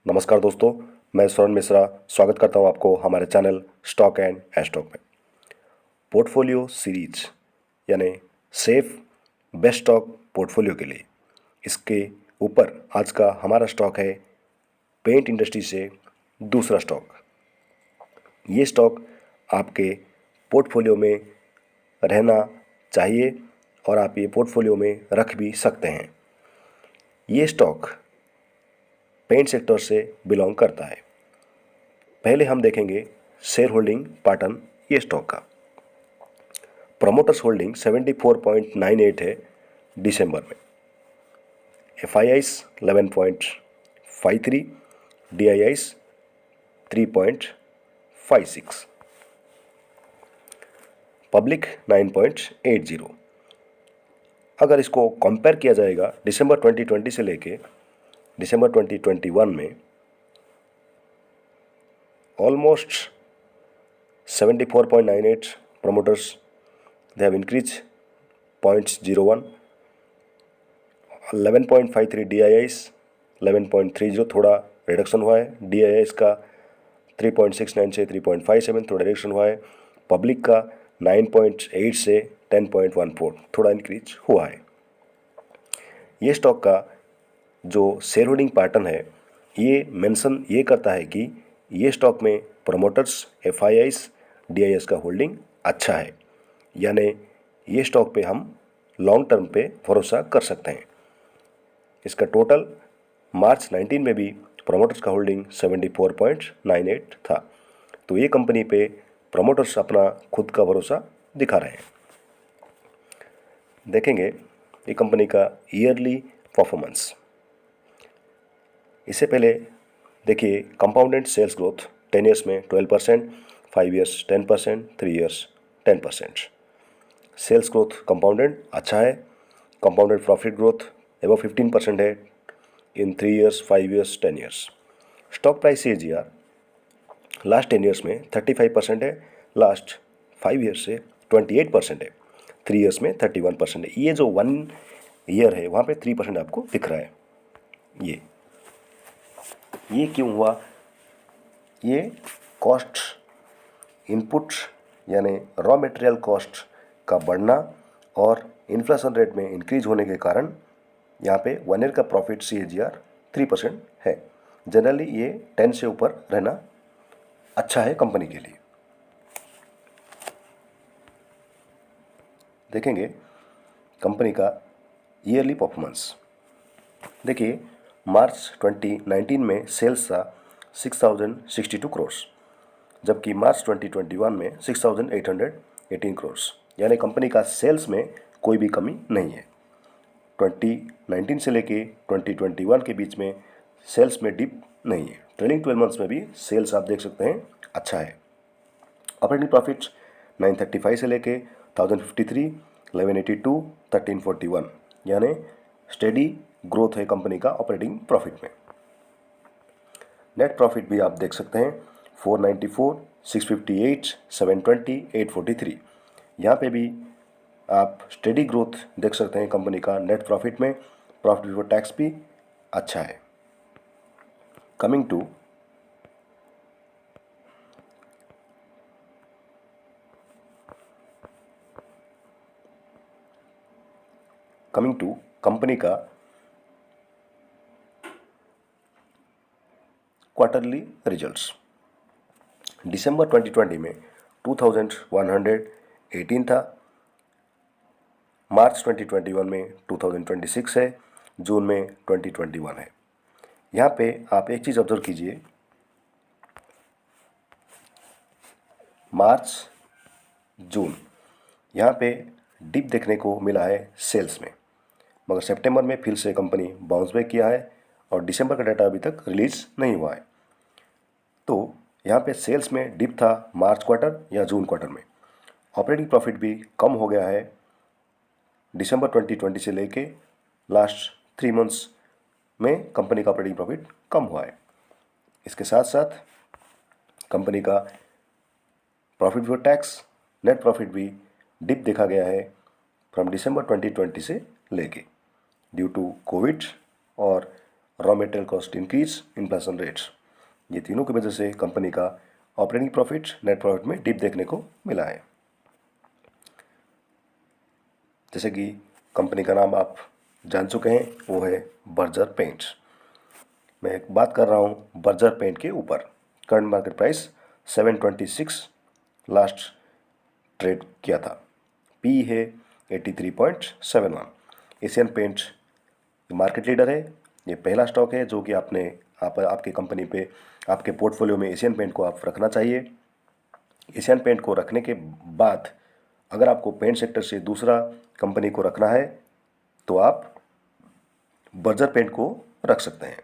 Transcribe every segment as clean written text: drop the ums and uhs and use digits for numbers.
नमस्कार दोस्तों, मैं स्वर्ण मिश्रा स्वागत करता हूं आपको हमारे चैनल स्टॉक एंड स्टॉक में। पोर्टफोलियो सीरीज यानी सेफ बेस्ट स्टॉक पोर्टफोलियो के लिए इसके ऊपर आज का हमारा स्टॉक है पेंट इंडस्ट्री से दूसरा स्टॉक। ये स्टॉक आपके पोर्टफोलियो में रहना चाहिए और आप ये पोर्टफोलियो में रख भी सकते हैं। ये स्टॉक पेंट सेक्टर से बिलोंग करता है। पहले हम देखेंगे शेयर होल्डिंग पैटर्न ये स्टॉक का। प्रमोटर्स होल्डिंग 74.98 है दिसंबर में। FIIs 11.53, DIIs 3.56, public 9.80। अगर इसको कंपेयर किया जाएगा दिसंबर 2020 से लेके दिसंबर 2021 में almost 74.98 promoters they have increased 0.01, 11.53 DIIs 11.30 थोड़ा रिडक्शन हुआ है। DIIs का 3.69 से 3.57 थोड़ा रिडक्शन हुआ है। पब्लिक का 9.8 से 10.14 थोड़ा इंक्रीज हुआ है। ये स्टॉक का जो शेयर होल्डिंग पैटर्न है ये मेंशन ये करता है कि ये स्टॉक में प्रमोटर्स FIIs DIIs का होल्डिंग अच्छा है, यानी ये स्टॉक पे हम लॉन्ग टर्म पे भरोसा कर सकते हैं। इसका टोटल मार्च 19 में भी प्रमोटर्स का होल्डिंग 74.98 था। तो ये कंपनी पे प्रमोटर्स अपना खुद का भरोसा दिखा रहे हैं। देखेंगे ये कंपनी का ईयरली परफॉर्मेंस। इससे पहले देखिए कंपाउंडेड सेल्स ग्रोथ 10 ईयर्स में 12%, 5 years 10%, 3 years 10%। Sales growth compounded अच्छा है। कंपाउंडेड प्रॉफिट ग्रोथ एबव 15% है in 3 years, 5 years, 10 years. Stock price CAGR last 10 years में 35% है, लास्ट 5 ईयर्स से 28% है, 3 ईयर्स में 31% है। ये जो 1 ईयर है वहाँ पे 3% आपको दिख रहा है। ये क्यों हुआ? ये कॉस्ट इनपुट यानी रॉ मटेरियल कॉस्ट का बढ़ना और इन्फ्लेशन रेट में इंक्रीज होने के कारण यहाँ पे 1 ईयर का प्रॉफिट CAGR 3% है। जनरली ये 10 से ऊपर रहना अच्छा है कंपनी के लिए। देखेंगे कंपनी का ईयरली परफॉर्मेंस। देखिए मार्च 2019 में सेल्स था 6062 करोड़, जबकि मार्च 2021 में 6818 करोड़, यानी कंपनी का सेल्स में कोई भी कमी नहीं है। 2019 से लेके 2021 के बीच में सेल्स में डिप नहीं है। ट्रेलिंग 12 मंथ्स में भी सेल्स आप देख सकते हैं अच्छा है। ऑपरेटिंग प्रॉफिट 935 से लेके 1053, 1182, 1341, यानी स्टेडी ग्रोथ है कंपनी का ऑपरेटिंग प्रॉफिट में। नेट प्रॉफिट भी आप देख सकते हैं 494, 658, 720, 843। यहाँ पे भी आप स्टेडी ग्रोथ देख सकते हैं कंपनी का नेट प्रॉफिट में। प्रॉफिट बिफोर टैक्स भी अच्छा है। कमिंग टू कंपनी का क्वार्टरली रिजल्ट्स। दिसंबर 2020 में 2118 था, मार्च 2021 में 2026 है, जून में 2021 है। यहाँ पे आप एक चीज़ ऑब्जर्व कीजिए, मार्च जून यहाँ पे डिप देखने को मिला है सेल्स में, मगर सितंबर में फिर से कंपनी बाउंस बैक किया है और दिसंबर का डाटा अभी तक रिलीज नहीं हुआ है। तो यहाँ पे सेल्स में डिप था मार्च क्वार्टर या जून क्वार्टर में। ऑपरेटिंग प्रॉफिट भी कम हो गया है दिसंबर 2020 से लेके लास्ट 3 मंथ्स में कंपनी का ऑपरेटिंग प्रॉफिट कम हुआ है। इसके साथ साथ कंपनी का profit before tax, net profit भी डिप देखा गया है फ्रॉम दिसंबर 2020 से लेके ड्यू टू कोविड और raw material cost increase, inflation rates, ये तीनों की वजह से कंपनी का ऑपरेटिंग प्रॉफिट, नेट प्रॉफिट में डिप देखने को मिला है। जैसे कि कंपनी का नाम आप जान चुके हैं, वो है बर्जर पेंट्स। मैं एक बात कर रहा हूँ बर्जर पेंट के ऊपर। Current market price 726 last trade किया था। पी है 83.71। एशियन पेंट मार्केट लीडर है। ये पहला स्टॉक है जो कि आपके कंपनी पे, आपके पोर्टफोलियो में एशियन पेंट को आप रखना चाहिए। एशियन पेंट को रखने के बाद अगर आपको पेंट सेक्टर से दूसरा कंपनी को रखना है तो आप बर्जर पेंट को रख सकते हैं।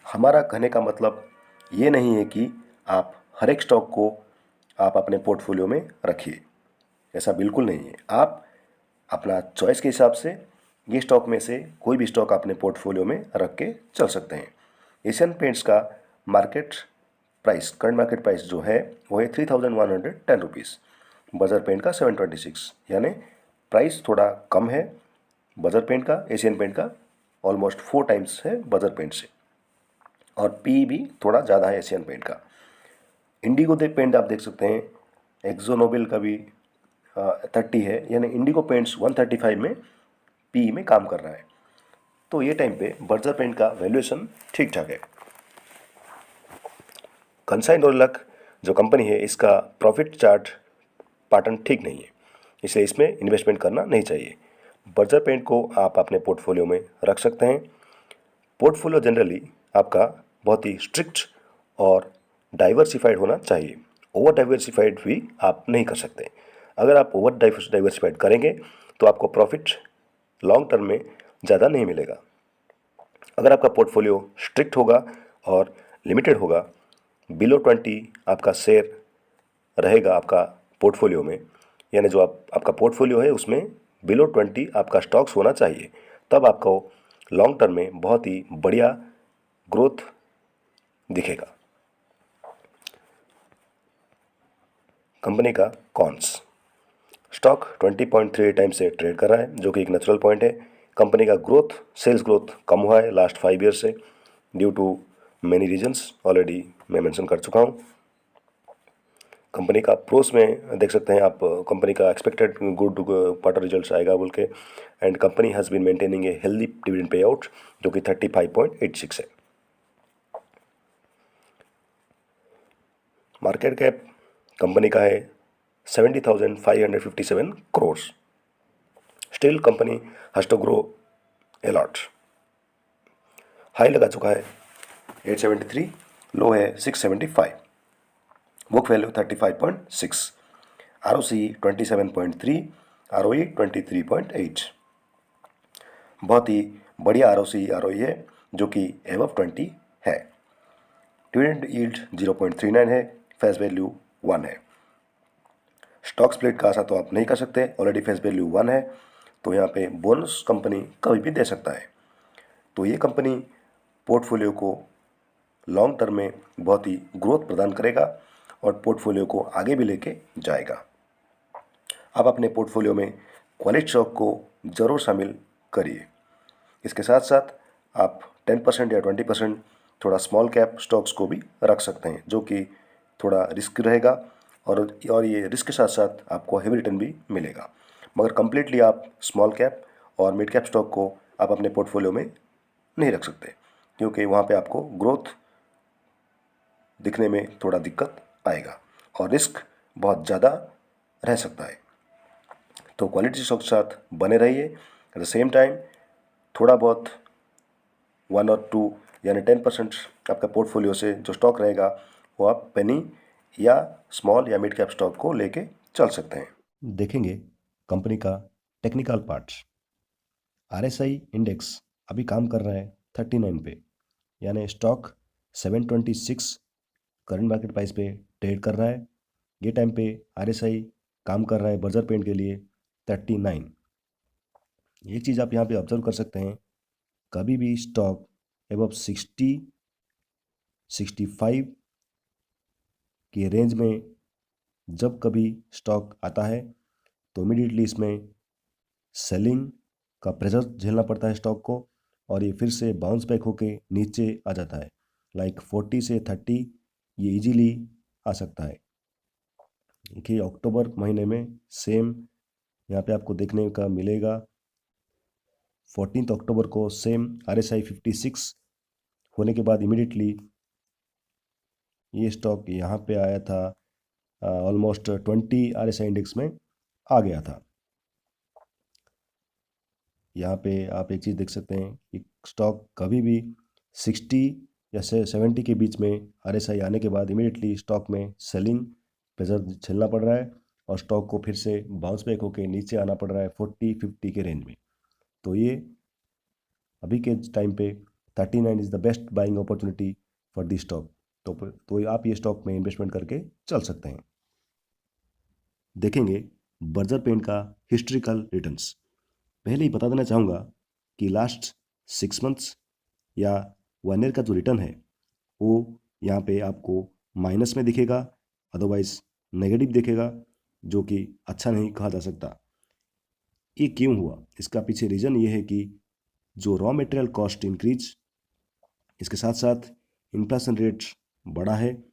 हमारा कहने का मतलब ये नहीं है कि आप हर एक स्टॉक को आप अपने पोर्टफोलियो में रखिए, ऐसा बिल्कुल नहीं है। आप अपना चॉइस के हिसाब से ये स्टॉक में से कोई भी स्टॉक अपने पोर्टफोलियो में रख के चल सकते हैं। एशियन पेंट्स का market price, current market price जो है वो है 3110 रुपीज़। बर्जर पेंट का 726, यानी प्राइस थोड़ा कम है बर्जर पेंट का, एशियन पेंट का ऑलमोस्ट 4 टाइम्स है बर्जर पेंट से, और पी भी थोड़ा ज़्यादा है एशियन पेंट का। इंडिगो दे पेंट आप देख सकते हैं, एक्जो नोबेल का भी 30 है, यानी इंडिगो पेंट्स 135 में पी में काम कर रहा है। तो ये टाइम पे बर्जर पेंट का वैल्यूएशन ठीक ठाक है। कंसाइन नोरलक जो कंपनी है, इसका प्रॉफिट चार्ट पैटर्न ठीक नहीं है, इसलिए इसमें इन्वेस्टमेंट करना नहीं चाहिए। बर्जर पेंट को आप अपने पोर्टफोलियो में रख सकते हैं। पोर्टफोलियो जनरली आपका बहुत ही स्ट्रिक्ट और डाइवर्सिफाइड होना चाहिए। ओवर डाइवर्सिफाइड भी आप नहीं कर सकते। अगर आप ओवर डाइवर्सिफाइड करेंगे तो आपको प्रॉफिट लॉन्ग टर्म में ज़्यादा नहीं मिलेगा। अगर आपका पोर्टफोलियो स्ट्रिक्ट होगा और लिमिटेड होगा, बिलो 20 आपका शेयर रहेगा आपका पोर्टफोलियो में, यानी जो आपका पोर्टफोलियो है उसमें बिलो 20 आपका स्टॉक्स होना चाहिए, तब आपको लॉन्ग टर्म में बहुत ही बढ़िया ग्रोथ दिखेगा। कंपनी का कॉन्स, स्टॉक 20.3 टाइम से ट्रेड कर रहा है, जो कि एक नेचुरल पॉइंट है। कंपनी का ग्रोथ, सेल्स ग्रोथ कम हुआ है लास्ट 5 ईयर से, due to many reasons, already मैं मेंशन कर चुका हूँ। कंपनी का प्रोस में देख सकते हैं आप, कंपनी का एक्सपेक्टेड गुड क्वार्टर रिजल्ट्स आएगा बोल के, and company has been maintaining a healthy dividend pay out जो कि 35.86 है। मार्केट कैप कंपनी का है 70,557 crore. Still company has to grow a lot. High लगा चुका है 873, लो है 675, बुक वैल्यू 35.6, ROCE 27.3, ROE 23.8। बहुत ही बढ़िया ROCE ROE है जो कि एबव 20 है। डिविडेंड यील्ड 0.39 है, फेस वैल्यू 1 है। स्टॉक स्प्लिट का आशा तो आप नहीं कर सकते, ऑलरेडी फेस वैल्यू 1 है, तो यहाँ पे बोनस कंपनी कभी भी दे सकता है। तो ये कंपनी पोर्टफोलियो को लॉन्ग टर्म में बहुत ही ग्रोथ प्रदान करेगा और पोर्टफोलियो को आगे भी लेके जाएगा। आप अपने पोर्टफोलियो में क्वालिटी स्टॉक को ज़रूर शामिल करिए। इसके साथ साथ आप 10% या 20% थोड़ा स्मॉल कैप स्टॉक्स को भी रख सकते हैं, जो कि थोड़ा रिस्क रहेगा और ये रिस्क के साथ साथ आपको हेवी रिटर्न भी मिलेगा। मगर कम्प्लीटली आप स्मॉल कैप और मिड कैप स्टॉक को आप अपने पोर्टफोलियो में नहीं रख सकते, क्योंकि वहाँ पे आपको ग्रोथ दिखने में थोड़ा दिक्कत आएगा और रिस्क बहुत ज़्यादा रह सकता है। तो क्वालिटी स्टॉक के साथ बने रहिए। एट द सेम टाइम थोड़ा बहुत 1 और 2 यानी 10% आपका पोर्टफोलियो से जो स्टॉक रहेगा वो आप पेनी या स्मॉल या मिड कैप स्टॉक को लेके चल सकते हैं। देखेंगे कंपनी का टेक्निकल पार्ट्स। RSI इंडेक्स अभी काम कर रहा है 39 पे, यानी स्टॉक 726 करंट मार्केट प्राइस पे ट्रेड कर रहा है। ये टाइम पे RSI काम कर रहा है बर्जर पेंट के लिए 39। एक चीज़ आप यहाँ पे ऑब्जर्व कर सकते हैं, कभी भी स्टॉक एबव 60 65 के रेंज में जब कभी स्टॉक आता है तो इमीडिएटली इसमें सेलिंग का प्रेशर झेलना पड़ता है स्टॉक को, और ये फिर से बाउंस बैक होके नीचे आ जाता है। लाइक 40 से 30 ये इजीली आ सकता है। देखिए अक्टूबर महीने में सेम यहाँ पे आपको देखने का मिलेगा। 14 अक्टूबर को सेम RSI 56 होने के बाद इमीडिएटली ये स्टॉक यहाँ पे आया था, ऑलमोस्ट 20 RSI इंडेक्स में आ गया था। यहाँ पे आप एक चीज़ देख सकते हैं कि स्टॉक कभी भी 60 या 70 के बीच में RSI आने के बाद इमीडिएटली स्टॉक में सेलिंग प्रेशर झेलना पड़ रहा है और स्टॉक को फिर से बाउंस बैक होकर नीचे आना पड़ रहा है 40-50 के रेंज में। तो ये अभी के टाइम पे 39 is the best buying opportunity for this stock. तो आप ये स्टॉक में इन्वेस्टमेंट करके चल सकते हैं। देखेंगे बर्जर पेंट का हिस्ट्रिकल रिटर्न्स। पहले ही बता देना चाहूँगा कि लास्ट 6 मंथ्स या 1 ईयर का जो रिटर्न है वो यहाँ पे आपको माइनस में दिखेगा, अदरवाइज नेगेटिव दिखेगा, जो कि अच्छा नहीं कहा जा सकता। ये क्यों हुआ? इसका पीछे रीज़न ये है कि जो रॉ मटेरियल कॉस्ट इंक्रीज, इसके साथ साथ इन्फ्लेशन रेट बढ़ा है,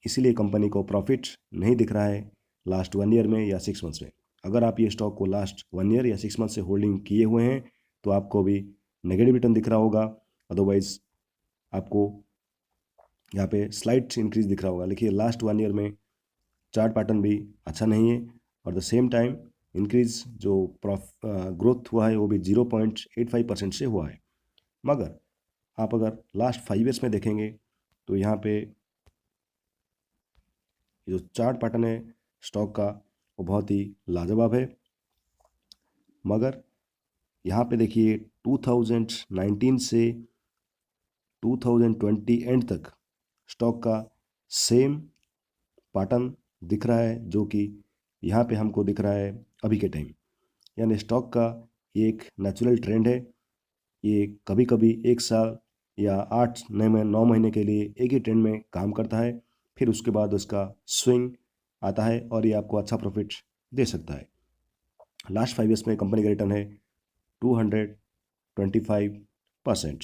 इसीलिए कंपनी को प्रॉफिट नहीं दिख रहा है लास्ट 1 ईयर में या 6 मंथ्स में। अगर आप ये स्टॉक को लास्ट 1 ईयर या 6 मंथ से होल्डिंग किए हुए हैं तो आपको भी नेगेटिव रिटर्न दिख रहा होगा, अदरवाइज आपको यहाँ पे स्लाइट इंक्रीज दिख रहा होगा। देखिए लास्ट 1 ईयर में चार्ट पैटर्न भी अच्छा नहीं है और द सेम टाइम इंक्रीज जो ग्रोथ हुआ है वो भी 0.85% से हुआ है। मगर आप अगर लास्ट 5 ईयर्स में देखेंगे तो यहाँ पे जो चार्ट पैटर्न है स्टॉक का वो बहुत ही लाजवाब है। मगर यहाँ पे देखिए 2019 से 2020 एंड तक स्टॉक का सेम पैटर्न दिख रहा है, जो कि यहाँ पे हमको दिख रहा है अभी के टाइम। यानी स्टॉक का ये एक नेचुरल ट्रेंड है। ये कभी कभी 1 साल या 8-9 महीने के लिए एक ही ट्रेंड में काम करता है, फिर उसके बाद उसका स्विंग आता है और ये आपको अच्छा प्रॉफिट दे सकता है। लास्ट 5 ईयर्स में कंपनी का रिटर्न है 225%।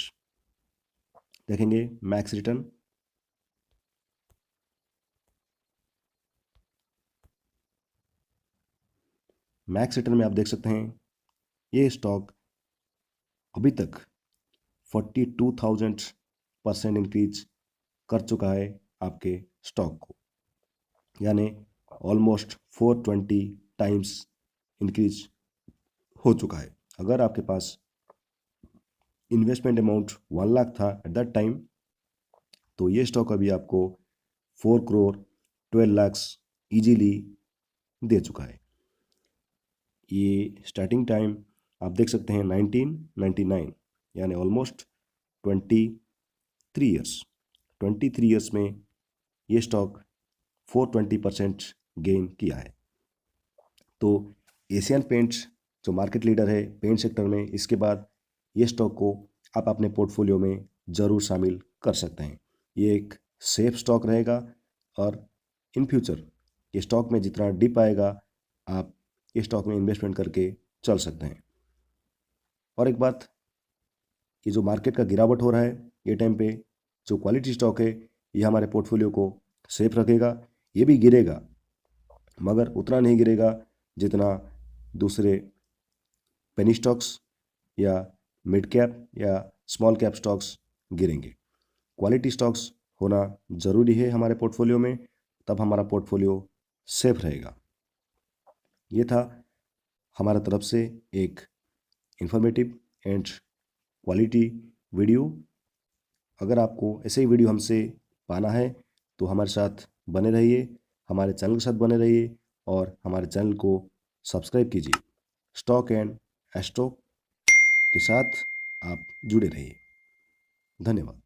देखेंगे मैक्स रिटर्न। मैक्स रिटर्न में आप देख सकते हैं ये स्टॉक अभी तक 42,000% इंक्रीज कर चुका है आपके स्टॉक को, यानी ऑलमोस्ट 420 टाइम्स इंक्रीज हो चुका है। अगर आपके पास इन्वेस्टमेंट अमाउंट 1 लाख था एट दैट टाइम, तो ये स्टॉक अभी आपको 4 करोड़ 12 लाख इजीली दे चुका है। ये स्टार्टिंग टाइम आप देख सकते हैं 1999, यानी ऑलमोस्ट 23 ईयर्स। 23 ईयर्स में ये स्टॉक 420% गेन किया है। तो एशियन पेंट्स जो मार्केट लीडर है पेंट सेक्टर में, इसके बाद ये स्टॉक को आप अपने पोर्टफोलियो में ज़रूर शामिल कर सकते हैं। ये एक सेफ स्टॉक रहेगा और इन फ्यूचर ये स्टॉक में जितना डिप आएगा आप ये स्टॉक में इन्वेस्टमेंट करके चल सकते हैं। और एक बात, ये जो मार्केट का गिरावट हो रहा है ये टाइम पे, जो क्वालिटी स्टॉक है ये हमारे पोर्टफोलियो को सेफ रखेगा। ये भी गिरेगा मगर उतना नहीं गिरेगा जितना दूसरे पेनी स्टॉक्स या मिड कैप या स्मॉल कैप स्टॉक्स गिरेंगे। क्वालिटी स्टॉक्स होना ज़रूरी है हमारे पोर्टफोलियो में, तब हमारा पोर्टफोलियो सेफ रहेगा। ये था हमारा तरफ से एक इंफॉर्मेटिव एंड क्वालिटी वीडियो। अगर आपको ऐसे ही वीडियो हमसे पाना है तो हमारे साथ बने रहिए, हमारे चैनल के साथ बने रहिए और हमारे चैनल को सब्सक्राइब कीजिए। स्टॉक एंड एस्ट्रो के साथ आप जुड़े रहिए। धन्यवाद।